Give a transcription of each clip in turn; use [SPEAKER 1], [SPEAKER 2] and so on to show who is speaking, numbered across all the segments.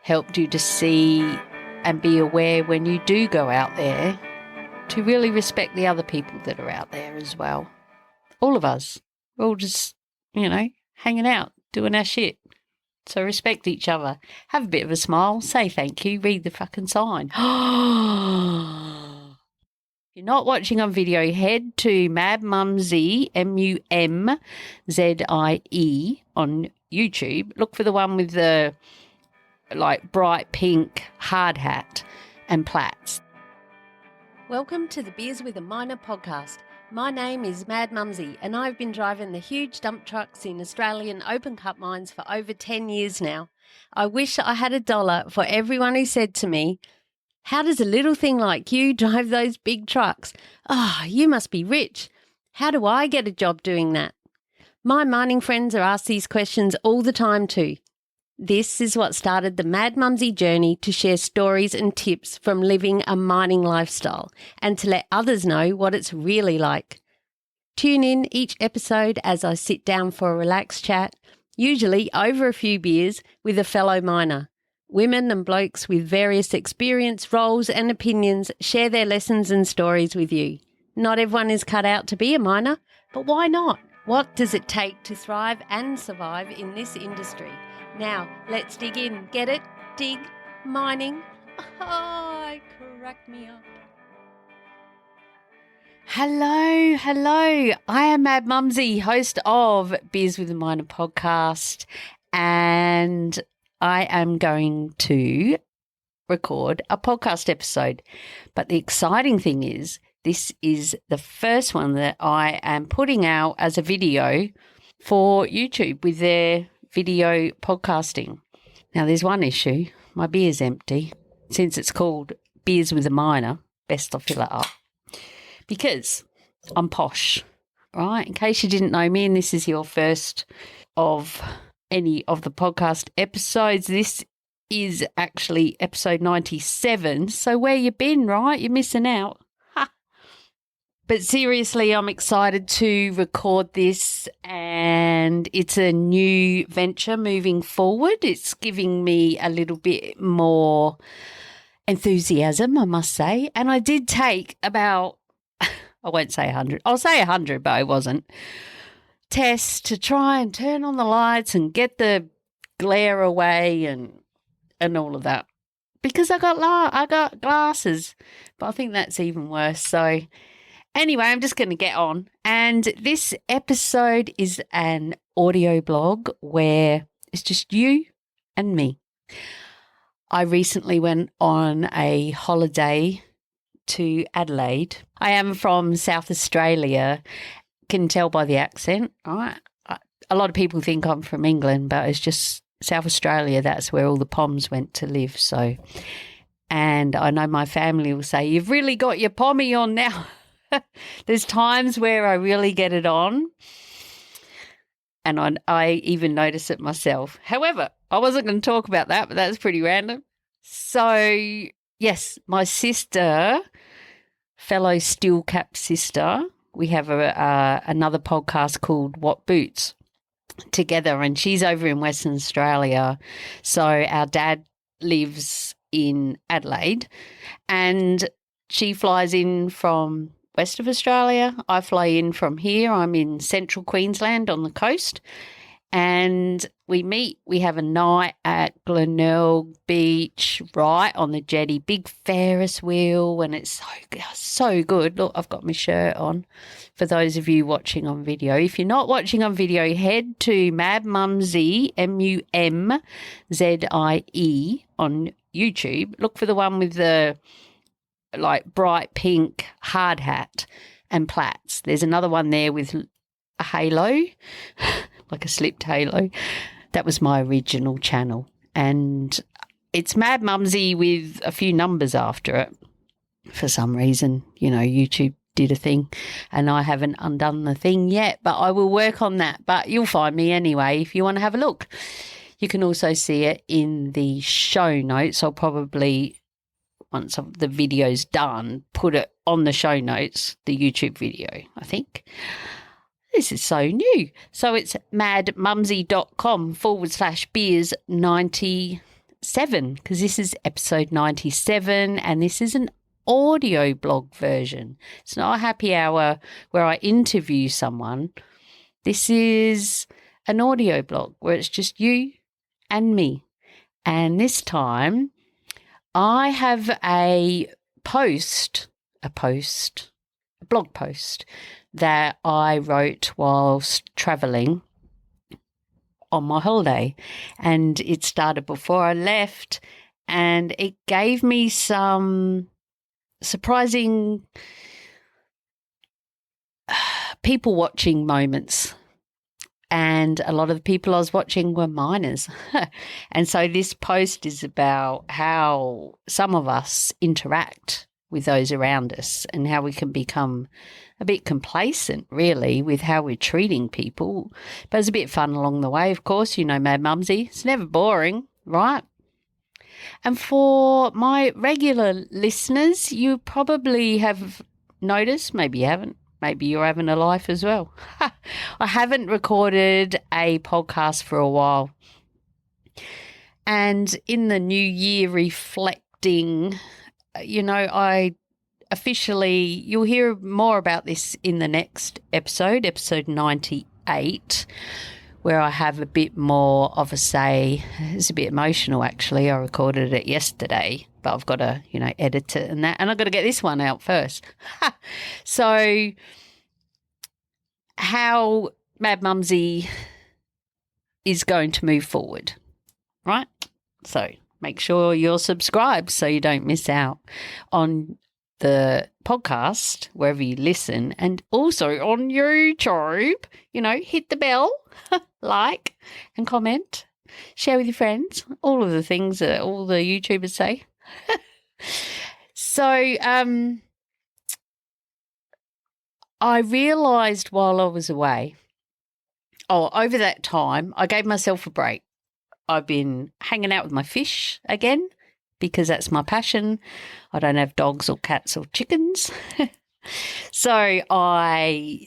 [SPEAKER 1] helped you to see and be aware when you do go out there to really respect the other people that are out there as well. All of us. We're all just, hanging out, doing our shit. So respect each other. Have a bit of a smile. Say thank you. Read the fucking sign. If you're not watching on video, head to Mad Mumzie, Mumzie, on YouTube. Look for the one with the bright pink hard hat and plaits.
[SPEAKER 2] Welcome to the Beers with a Miner podcast. My name is Mad Mumzie and I've been driving the huge dump trucks in Australian open cut mines for over 10 years now. I wish I had $1 for everyone who said to me, "How does a little thing like you drive those big trucks? You must be rich. How do I get a job doing that?" My mining friends are asked these questions all the time too. This is what started the Mad Mumzie journey to share stories and tips from living a mining lifestyle and to let others know what it's really like. Tune in each episode as I sit down for a relaxed chat, usually over a few beers, with a fellow miner. Women and blokes with various experience, roles and opinions share their lessons and stories with you. Not everyone is cut out to be a miner, but why not? What does it take to thrive and survive in this industry? Now, let's dig in. Get it? Dig? Mining? Crack me up.
[SPEAKER 1] Hello. I am Mad Mumzie, host of Beers with a Miner podcast, and I am going to record a podcast episode. But the exciting thing is, this is the first one that I am putting out as a video for YouTube with their video podcasting. Now, there's one issue. My beer's empty. Since it's called Beers with a Miner, best I fill it up. Because I'm posh, right? In case you didn't know me and this is your first of any of the podcast episodes, this is actually episode 97. So where you been, right? You're missing out. But seriously, I'm excited to record this, and it's a new venture moving forward. It's giving me a little bit more enthusiasm, I must say. And I did take about, I won't say 100, I'll say 100, but I wasn't, tests to try and turn on the lights and get the glare away and all of that. Because I got glasses, but I think that's even worse. So anyway, I'm just going to get on. And this episode is an audio blog where it's just you and me. I recently went on a holiday to Adelaide. I am from South Australia. Can tell by the accent, right? A lot of people think I'm from England, but it's just South Australia. That's where all the Poms went to live. So, and I know my family will say, "You've really got your pommy on now." There's times where I really get it on, and I even notice it myself. However, I wasn't going to talk about that, but that's pretty random. So, yes, my sister, fellow steel cap sister, we have another podcast called What Boots together, and she's over in Western Australia. So our dad lives in Adelaide, and she flies in from west of Australia. I fly in from here. I'm in central Queensland on the coast, and we meet. We have a night at Glenelg Beach, right on the jetty, big Ferris wheel, and it's so good. Look, I've got my shirt on for those of you watching on video. If you're not watching on video, head to Mad Mumzie, Mumzie, on YouTube. Look for the one with the bright pink hard hat and plaits. There's another one there with a halo, like a slipped halo. That was my original channel. And it's Mad Mumzie with a few numbers after it. For some reason, YouTube did a thing and I haven't undone the thing yet, but I will work on that. But you'll find me anyway if you want to have a look. You can also see it in the show notes. I'll probably, once the video's done, put it on the show notes, the YouTube video, I think. This is so new. So it's madmumzie.com/beers97. 7 because this is episode 97 and this is an audio blog version. It's not a happy hour where I interview someone. This is an audio blog where it's just you and me. And this time I have a blog post that I wrote whilst travelling on my holiday. And it started before I left and it gave me some surprising people watching moments. And a lot of the people I was watching were minors. And so this post is about how some of us interact with those around us and how we can become a bit complacent, really, with how we're treating people. But it's a bit fun along the way, of course. You know, Mad Mumzie, it's never boring, right? And for my regular listeners, you probably have noticed, maybe you haven't, maybe you're having a life as well. I haven't recorded a podcast for a while. And in the new year, reflecting, you know, I officially, you'll hear more about this in the next episode 98, where I have a bit more of a say. It's a bit emotional, actually. I recorded it yesterday, but I've got to, you know, edit it and that. And I've got to get this one out first. So how Mad Mumzie is going to move forward, right? So make sure you're subscribed so you don't miss out on the podcast wherever you listen, and also on YouTube. You know, hit the bell, like and comment, share with your friends, all of the things that all the YouTubers say. So I realised while I was away, over that time, I gave myself a break. I've been hanging out with my fish again because that's my passion. I don't have dogs or cats or chickens. So I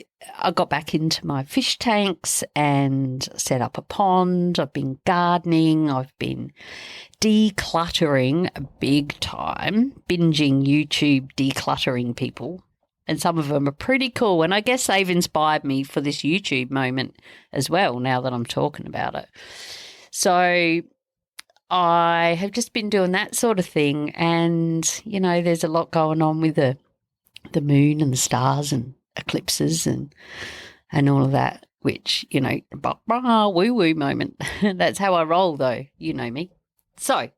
[SPEAKER 1] got back into my fish tanks and set up a pond. I've been gardening. I've been decluttering big time, binging YouTube decluttering people. And some of them are pretty cool. And I guess they've inspired me for this YouTube moment as well, now that I'm talking about it. So I have just been doing that sort of thing. And, you know, there's a lot going on with the moon and the stars and eclipses and all of that, which, you know, woo-woo moment. That's how I roll, though. You know me. So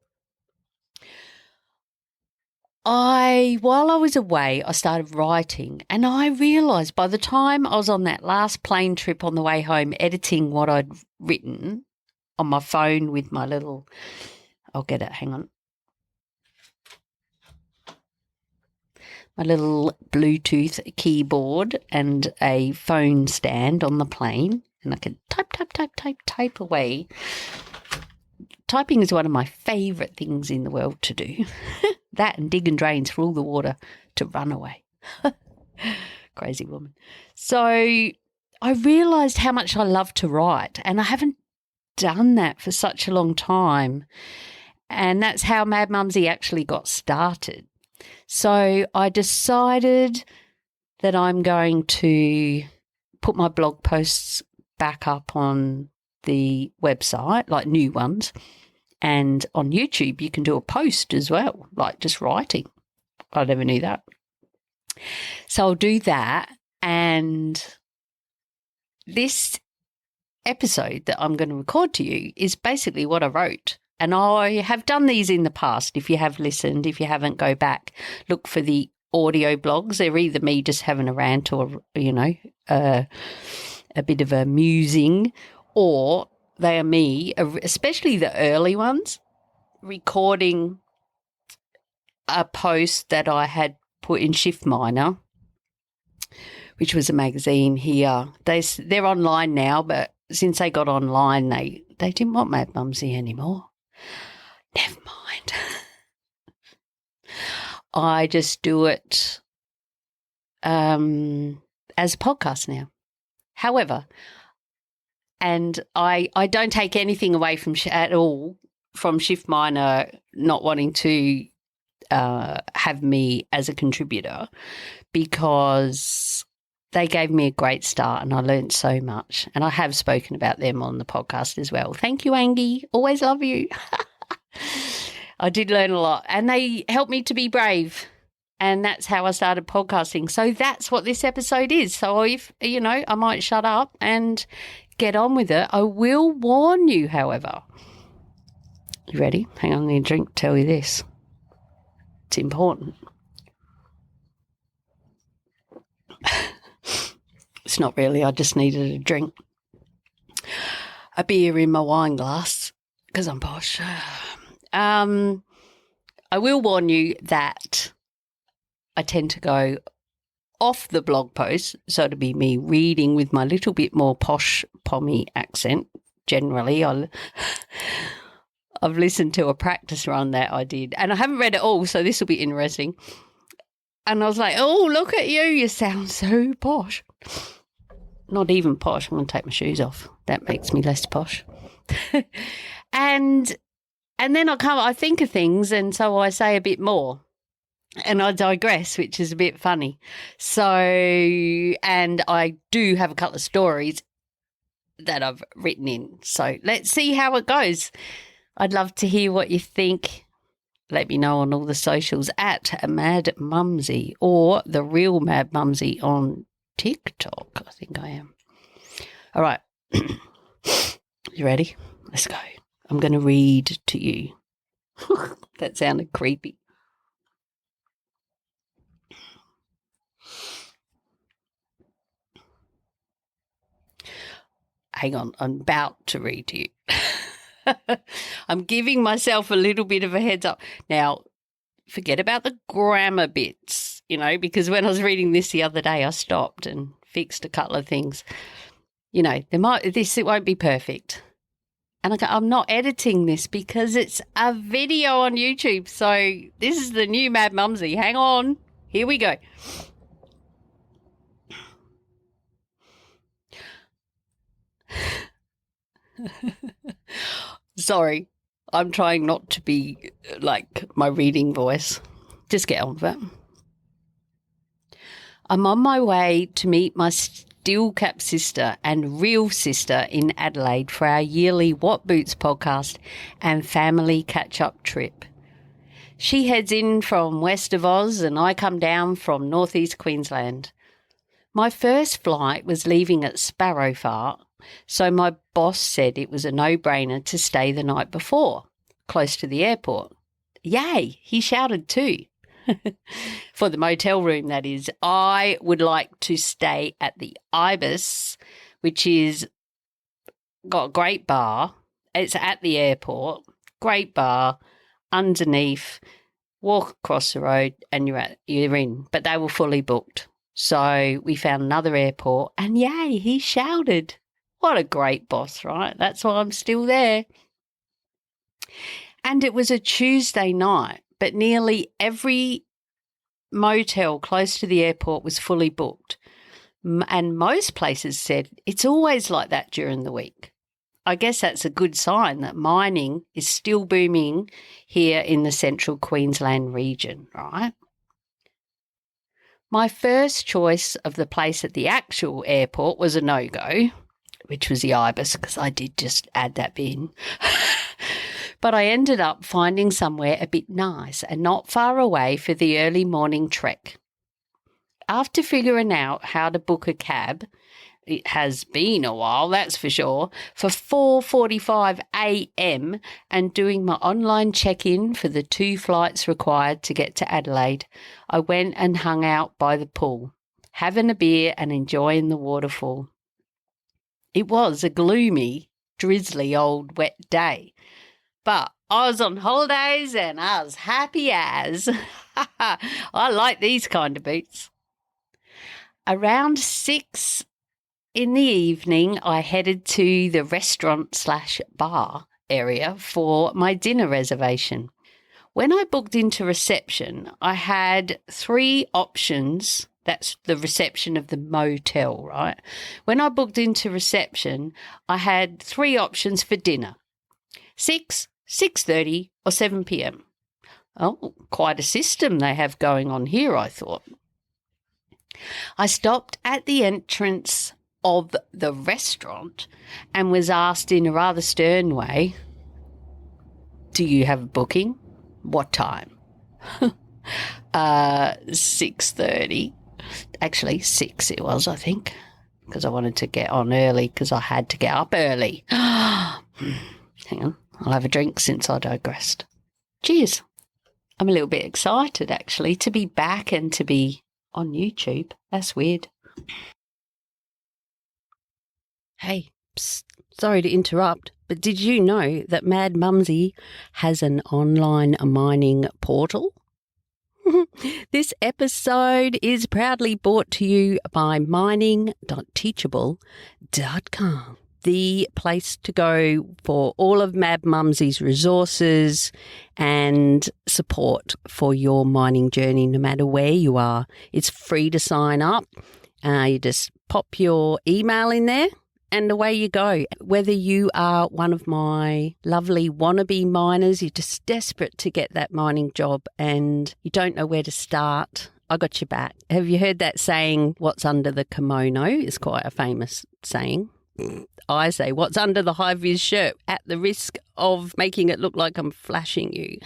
[SPEAKER 1] while I was away, I started writing, and I realised by the time I was on that last plane trip on the way home, editing what I'd written on my phone with my little, I'll get it, hang on, my little Bluetooth keyboard and a phone stand on the plane, and I could type away. Typing is one of my favourite things in the world to do. That and digging drains for all the water to run away. Crazy woman. So I realised how much I love to write, and I haven't done that for such a long time. And that's how Mad Mumzie actually got started. So I decided that I'm going to put my blog posts back up on the website, like new ones. And on YouTube, you can do a post as well, like just writing. I never knew that. So I'll do that. And this episode that I'm going to record to you is basically what I wrote. And I have done these in the past. If you have listened, if you haven't, go back, look for the audio blogs. They're either me just having a rant or, you know, a bit of a musing, or they are me, especially the early ones, recording a post that I had put in Shift Minor, which was a magazine here. They're online now, but since they got online, they didn't want Mad Mumzie anymore. Never mind. I just do it as a podcast now. However, and I don't take anything away at all from Shift Minor not wanting to have me as a contributor because they gave me a great start and I learned so much. And I have spoken about them on the podcast as well. Thank you, Angie. Always love you. I did learn a lot and they helped me to be brave. And that's how I started podcasting. So that's what this episode is. So if, I might shut up and get on with it. I will warn you, however. You ready? Hang on, I'm going to drink, tell you this. It's important. It's not really, I just needed a drink. A beer in my wine glass because I'm posh. I will warn you that I tend to go off the blog post, so it'll be me reading with my little bit more posh pommy accent. Generally, I've listened to a practice run that I did, and I haven't read it all, so this will be interesting. And I was like, oh, look at you. You sound so posh. Not even posh. I'm going to take my shoes off. That makes me less posh. and then I think of things, and so I say a bit more. And I digress, which is a bit funny. So, and I do have a couple of stories that I've written in. So let's see how it goes. I'd love to hear what you think. Let me know on all the socials at Mad Mumzie or The Real Mad Mumzie on TikTok. I think I am. All right. You ready? Let's go. I'm going to read to you. That sounded creepy. Hang on. I'm about to read to you. I'm giving myself a little bit of a heads up. Now, forget about the grammar bits, because when I was reading this the other day, I stopped and fixed a couple of things. It won't be perfect. And I'm not editing this because it's a video on YouTube. So this is the new Mad Mumzie. Hang on. Here we go. Sorry, I'm trying not to be like my reading voice. Just get on with it. I'm on my way to meet my still cap sister and real sister in Adelaide for our yearly What Boots podcast and family catch-up trip. She heads in from west of Oz and I come down from northeast Queensland. My first flight was leaving at Sparrowfart, so my boss said it was a no-brainer to stay the night before, close to the airport. Yay, he shouted too. For the motel room, that is. I would like to stay at the Ibis, which is got a great bar. It's at the airport, great bar, underneath, walk across the road and you're in. But they were fully booked. So we found another airport and yay, he shouted. What a great boss, right? That's why I'm still there. And it was a Tuesday night, but nearly every motel close to the airport was fully booked. And most places said it's always like that during the week. I guess that's a good sign that mining is still booming here in the central Queensland region, right? My first choice of the place at the actual airport was a no-go, which was the Ibis, because I did just add that in. But I ended up finding somewhere a bit nice and not far away for the early morning trek. After figuring out how to book a cab, it has been a while, that's for sure, for 4:45 a.m. and doing my online check-in for the 2 flights required to get to Adelaide, I went and hung out by the pool, having a beer and enjoying the waterfall. It was a gloomy, drizzly old wet day, but I was on holidays and I was happy as. I like these kind of boots. Around 6 in the evening, I headed to the restaurant/bar area for my dinner reservation. When I booked into reception, I had 3 options. That's the reception of the motel, right? When I booked into reception, I had 3 options for dinner: 6, 6:30 or 7 p.m. Oh, quite a system they have going on here, I thought. I stopped at the entrance of the restaurant and was asked in a rather stern way, "Do you have a booking? What time?" 6:30. Actually, 6 it was, I think, because I wanted to get on early because I had to get up early. Hang on, I'll have a drink since I digressed. Cheers. I'm a little bit excited, actually, to be back and to be on YouTube. That's weird.
[SPEAKER 2] Hey, psst, sorry to interrupt, but did you know that Mad Mumzie has an online mining portal? This episode is proudly brought to you by mining.teachable.com, the place to go for all of Mad Mumzie's resources and support for your mining journey, no matter where you are. It's free to sign up. You just pop your email in there and away you go. Whether you are one of my lovely wannabe miners, you're just desperate to get that mining job and you don't know where to start, I got your back. Have you heard that saying, what's under the kimono? It's quite a famous saying. I say, what's under the high-vis shirt, at the risk of making it look like I'm flashing you.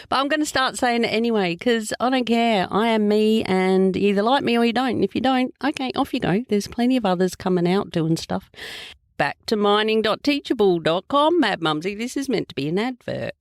[SPEAKER 2] But I'm going to start saying it anyway because I don't care. I am me and you either like me or you don't. If you don't, okay, off you go. There's plenty of others coming out doing stuff. Back to mining.teachable.com. Mad Mumzie, this is meant to be an advert.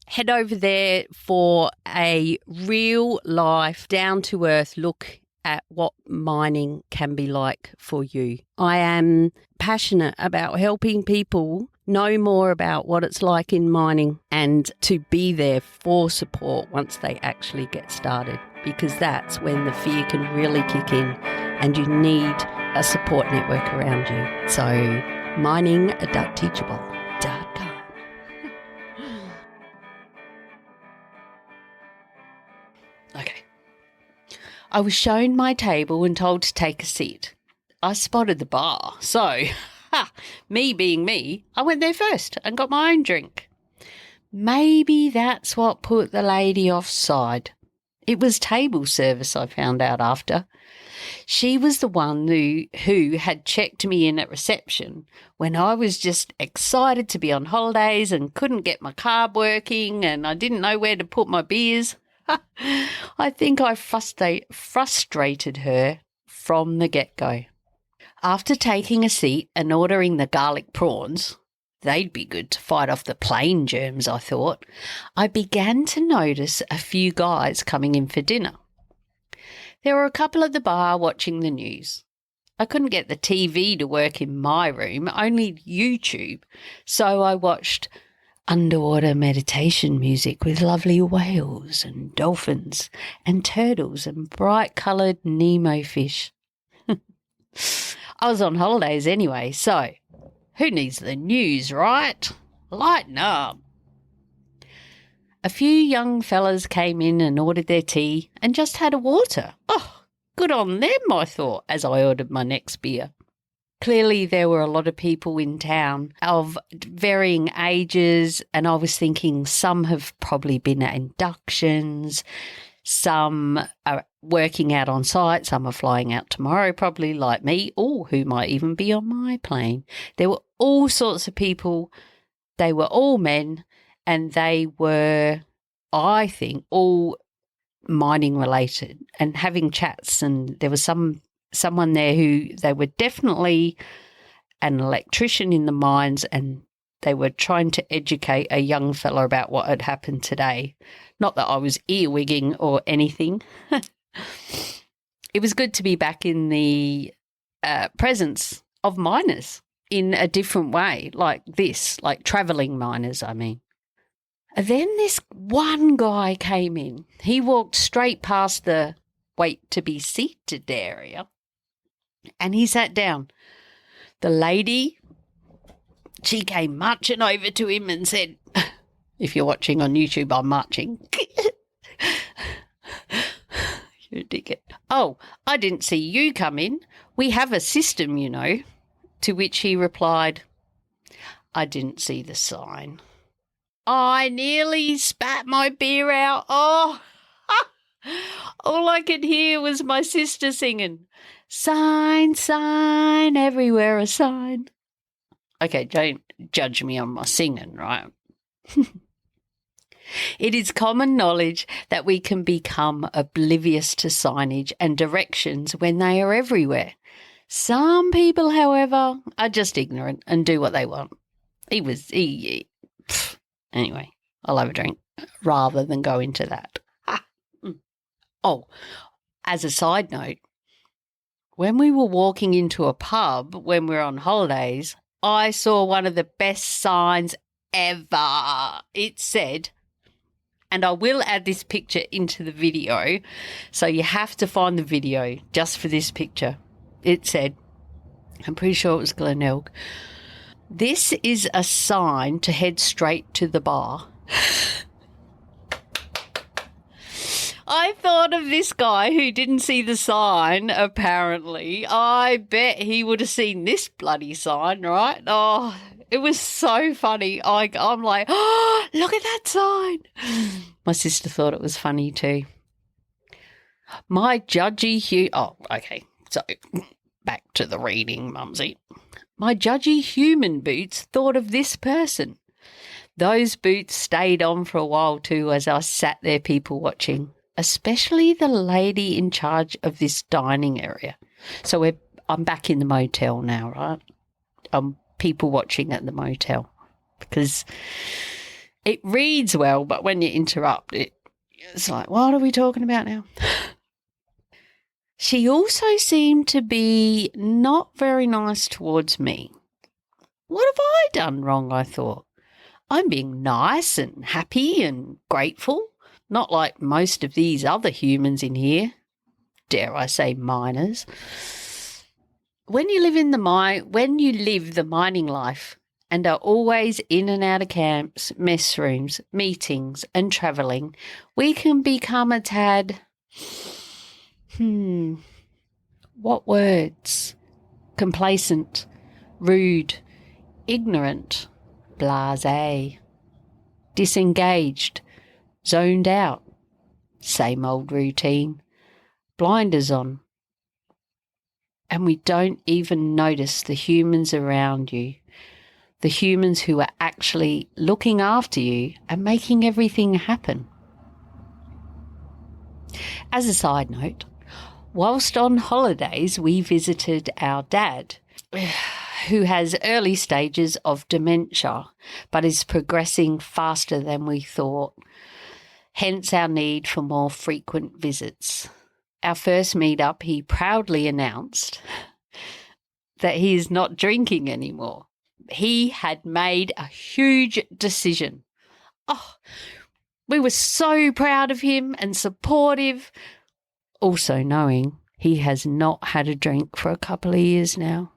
[SPEAKER 2] Head over there for a real-life, down-to-earth look at what mining can be like for you. I am passionate about helping people know more about what it's like in mining and to be there for support once they actually get started, because that's when the fear can really kick in and you need a support network around you. So mining.teachable.com.
[SPEAKER 1] Okay. I was shown my table and told to take a seat. I spotted the bar, so, me being me, I went there first and got my own drink. Maybe that's what put the lady offside. It was table service, I found out after. She was the one who had checked me in at reception when I was just excited to be on holidays and couldn't get my card working and I didn't know where to put my beers. I think I frustrated her from the get-go. After taking a seat and ordering the garlic prawns, they'd be good to fight off the plane germs, I thought, I began to notice a few guys coming in for dinner. There were a couple at the bar watching the news. I couldn't get the TV to work in my room, only YouTube, so I watched underwater meditation music with lovely whales and dolphins and turtles and bright-coloured Nemo fish. I was on holidays anyway, so who needs the news, right? Lighten up. A few young fellas came in and ordered their tea and just had a water. Oh, good on them, I thought, as I ordered my next beer. Clearly there were a lot of people in town of varying ages, and I was thinking some have probably been at inductions, some are working out on site, some are flying out tomorrow probably like me, or who might even be on my plane. There were all sorts of people. They were all men and they were, I think, all mining related and having chats, and there was someone there who they were definitely an electrician in the mines and they were trying to educate a young fella about what had happened today. Not that I was earwigging or anything. It was good to be back in the presence of miners in a different way, like this, like travelling miners, I mean. And then this one guy came in. He walked straight past the wait to be seated area and he sat down. The lady, she came marching over to him and said, if you're watching on YouTube, I'm marching. You dickhead. Oh, I didn't see you come in. We have a system, you know. To which he replied, I didn't see the sign. I nearly spat my beer out. Oh, all I could hear was my sister singing, sign, sign, everywhere a sign. Okay, don't judge me on my singing, right? It is common knowledge that we can become oblivious to signage and directions when they are everywhere. Some people, however, are just ignorant and do what they want. Anyway, I'll have a drink rather than go into that. Oh, as a side note, when we were walking into a pub when we were on holidays, I saw one of the best signs ever. It said, and I will add this picture into the video, so you have to find the video just for this picture. It said, I'm pretty sure it was Glenelg, this is a sign to head straight to the bar. I thought of this guy who didn't see the sign, apparently. I bet he would have seen this bloody sign, right? Oh, it was so funny. I'm like, oh, look at that sign. My sister thought it was funny too. My judgy okay, so back to the reading, Mumzie. My judgy human boots thought of this person. Those boots stayed on for a while too as I sat there people watching, especially the lady in charge of this dining area. So I'm back in the motel now, right? I'm people watching at the motel because it reads well, but when you interrupt it, it's like, what are we talking about now? She also seemed to be not very nice towards me. What have I done wrong, I thought? I'm being nice and happy and grateful, not like most of these other humans in here. Dare I say miners. When you live the mining life and are always in and out of camps, mess rooms, meetings and travelling, we can become a tad, what words? Complacent, rude, ignorant, blasé, disengaged, zoned out, same old routine, blinders on. And we don't even notice the humans around you, the humans who are actually looking after you and making everything happen. As a side note, whilst on holidays, we visited our dad, who has early stages of dementia, but is progressing faster than we thought, hence our need for more frequent visits. Our first meet-up, he proudly announced that he is not drinking anymore. He had made a huge decision. Oh, we were so proud of him and supportive, also knowing he has not had a drink for a couple of years now.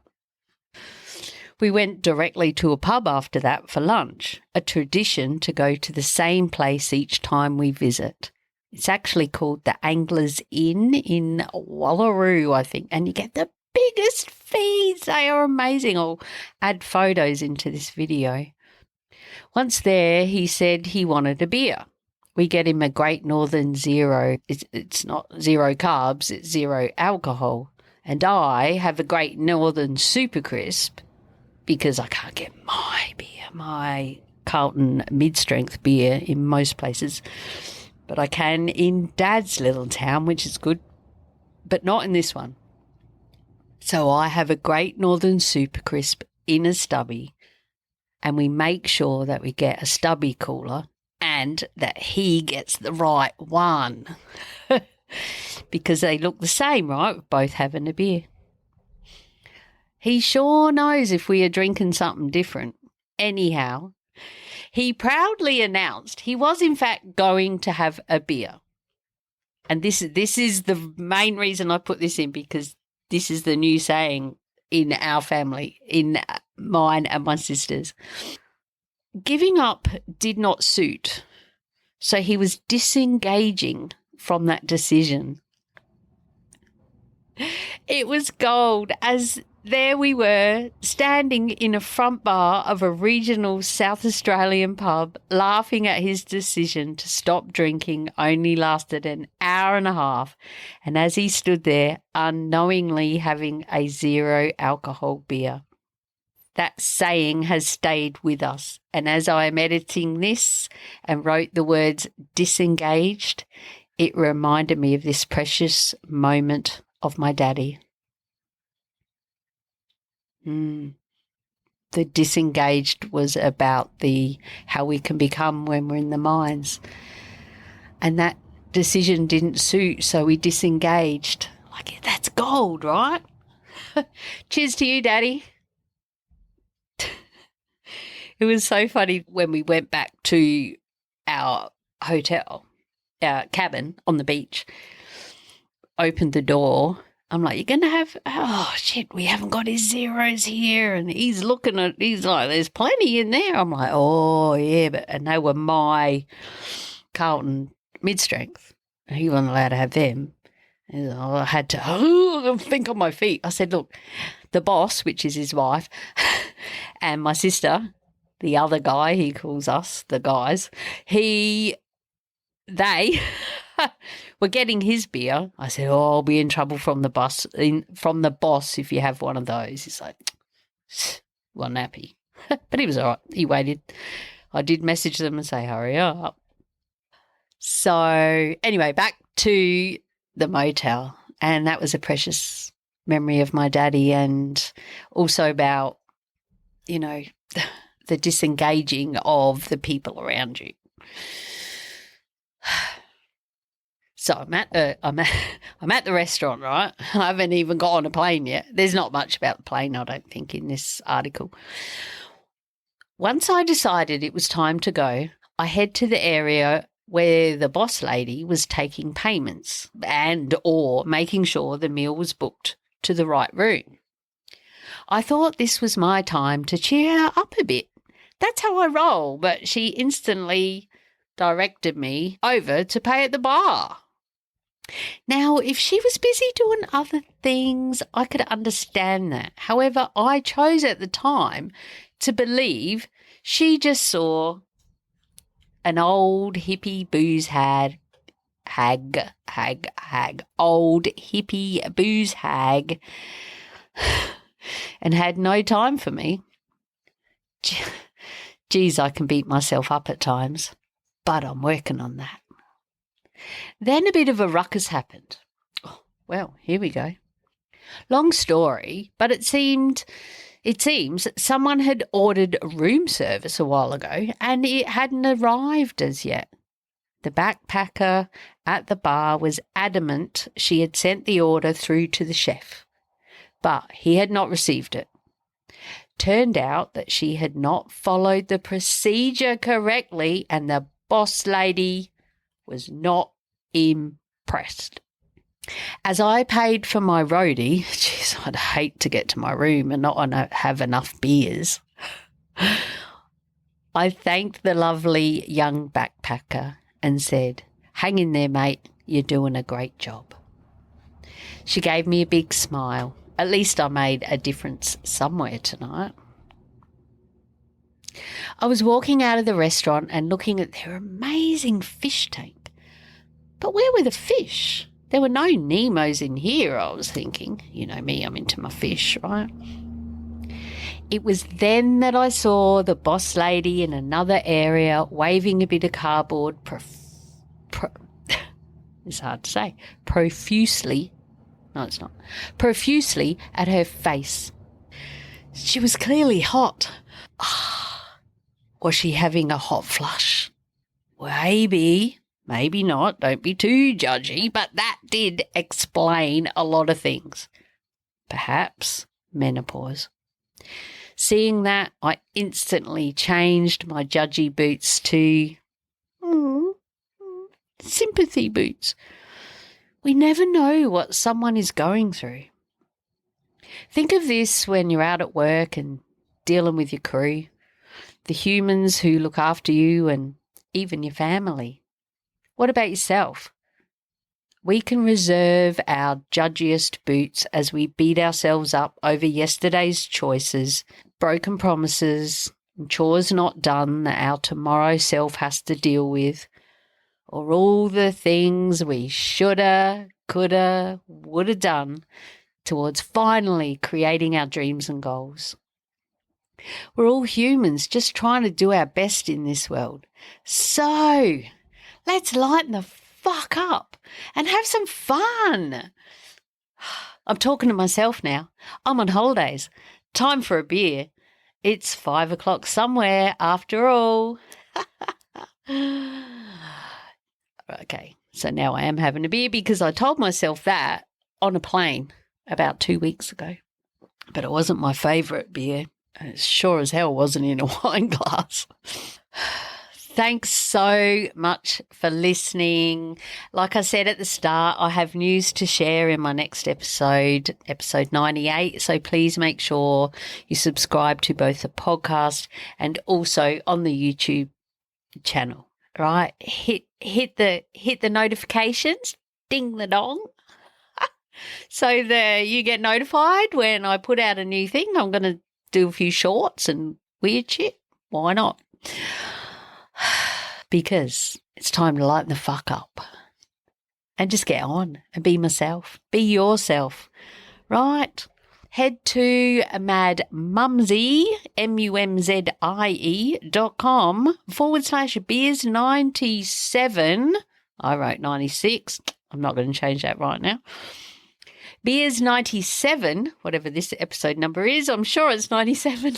[SPEAKER 1] We went directly to a pub after that for lunch, a tradition to go to the same place each time we visit. It's actually called the Angler's Inn in Wallaroo, I think, and you get the biggest feeds. They are amazing. I'll add photos into this video. Once there, he said he wanted a beer. We get him a Great Northern Zero. It's not zero carbs, it's zero alcohol. And I have a Great Northern Super Crisp because I can't get my beer, my Carlton mid-strength beer in most places. But I can in Dad's little town, which is good, but not in this one. So I have a Great Northern Super Crisp in a stubby, and we make sure that we get a stubby cooler and that he gets the right one because they look the same, right? We're both having a beer. He sure knows if we are drinking something different. Anyhow, he proudly announced he was in fact going to have a beer. And this is the main reason I put this in, because this is the new saying in our family, in mine and my sister's. Giving up did not suit, so he was disengaging from that decision. It was gold, as there we were, standing in a front bar of a regional South Australian pub, laughing at his decision to stop drinking only lasted an hour and a half, and as he stood there, unknowingly having a zero alcohol beer. That saying has stayed with us, and as I am editing this and wrote the words disengaged, it reminded me of this precious moment of my daddy. The disengaged was about how we can become when we're in the mines. And that decision didn't suit, so we disengaged. Like, that's gold, right? Cheers to you, Daddy. It was so funny when we went back to our hotel, our cabin on the beach, opened the door. I'm like, you're going to have, oh, shit, we haven't got his zeros here. And he's looking at, he's like, there's plenty in there. I'm like, oh, yeah. And they were my Carlton mid-strength. He wasn't allowed to have them. And I had to think on my feet. I said, look, the boss, which is his wife, and my sister, the other guy, he calls us the guys, they were getting his beer. I said, oh, I'll be in trouble from the boss if you have one of those. He's like, well, nappy. But he was all right. He waited. I did message them and say, hurry up. So anyway, back to the motel. And that was a precious memory of my daddy, and also about, the disengaging of the people around you. So I'm at the restaurant, right? I haven't even got on a plane yet. There's not much about the plane, I don't think, in this article. Once I decided it was time to go, I head to the area where the boss lady was taking payments or making sure the meal was booked to the right room. I thought this was my time to cheer her up a bit. That's how I roll, but she instantly directed me over to pay at the bar. Now, if she was busy doing other things, I could understand that. However, I chose at the time to believe she just saw an old hippie booze hag, old hippie booze hag, and had no time for me. Geez, I can beat myself up at times, but I'm working on that. Then a bit of a ruckus happened. Oh, well, here we go. Long story, but it seems someone had ordered room service a while ago and it hadn't arrived as yet. The backpacker at the bar was adamant she had sent the order through to the chef, but he had not received it. Turned out that she had not followed the procedure correctly, and the boss lady was not impressed. As I paid for my roadie, geez, I'd hate to get to my room and not have enough beers. I thanked the lovely young backpacker and said, hang in there, mate, you're doing a great job. She gave me a big smile. At least I made a difference somewhere tonight. I was walking out of the restaurant and looking at their amazing fish tank. But where were the fish? There were no Nemos in here, I was thinking. You know me, I'm into my fish, right? It was then that I saw the boss lady in another area waving a bit of cardboard it's hard to say. Profusely. No, it's not. Profusely at her face. She was clearly hot. Was she having a hot flush? Maybe not. Don't be too judgy, but that did explain a lot of things. Perhaps menopause. Seeing that, I instantly changed my judgy boots to sympathy boots. We never know what someone is going through. Think of this when you're out at work and dealing with your crew, the humans who look after you and even your family. What about yourself? we can reserve our judgiest boots as we beat ourselves up over yesterday's choices, broken promises, and chores not done that our tomorrow self has to deal with, or all the things we shoulda, coulda, woulda done towards finally creating our dreams and goals. We're all humans just trying to do our best in this world. So let's lighten the fuck up and have some fun. I'm talking to myself now. I'm on holidays. Time for a beer. It's 5 o'clock somewhere after all. Okay, so now I am having a beer because I told myself that on a plane about 2 weeks ago. But it wasn't my favourite beer. And it sure as hell wasn't in a wine glass. Thanks so much for listening. Like I said at the start, I have news to share in my next episode, episode 98. So please make sure you subscribe to both the podcast and also on the YouTube channel. Right? Hit the notifications, ding the dong. So that you get notified when I put out a new thing. I'm going to do a few shorts and weird shit. Why not? Because it's time to lighten the fuck up and just get on and be myself. Be yourself, right? Head to Mumzie, mumzie.com/beers97. I wrote 96. I'm not going to change that right now. Beers 97, whatever this episode number is, I'm sure it's 97.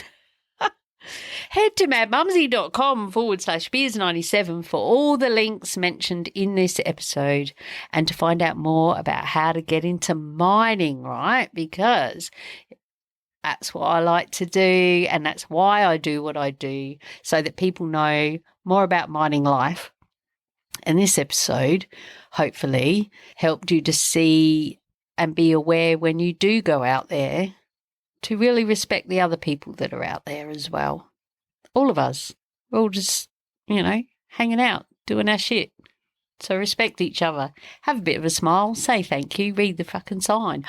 [SPEAKER 1] Head to madmumzie.com/beers97 for all the links mentioned in this episode and to find out more about how to get into mining, right? Because that's what I like to do and that's why I do what I do, so that people know more about mining life. And this episode hopefully helped you to see and be aware when you do go out there to really respect the other people that are out there as well. All of us. We're all just, hanging out, doing our shit. So respect each other. Have a bit of a smile. Say thank you. Read the fucking sign.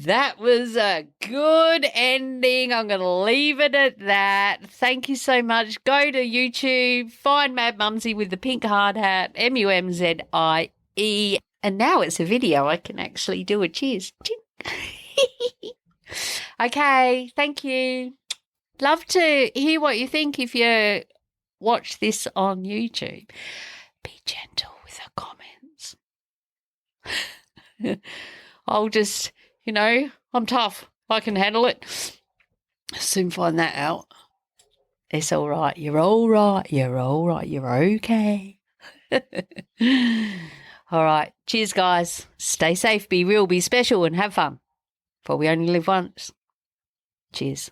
[SPEAKER 1] That was a good ending. I'm going to leave it at that. Thank you so much. Go to YouTube. Find Mad Mumzie with the pink hard hat. MUMZIE. And now it's a video. I can actually do a cheers. Okay, thank you. Love to hear what you think if you watch this on YouTube. Be gentle with the comments. I'll just, I'm tough. I can handle it. Soon find that out. It's all right. You're all right. You're all right. You're okay. All right. Cheers, guys. Stay safe, be real, be special, and have fun. For we only live once. Cheers.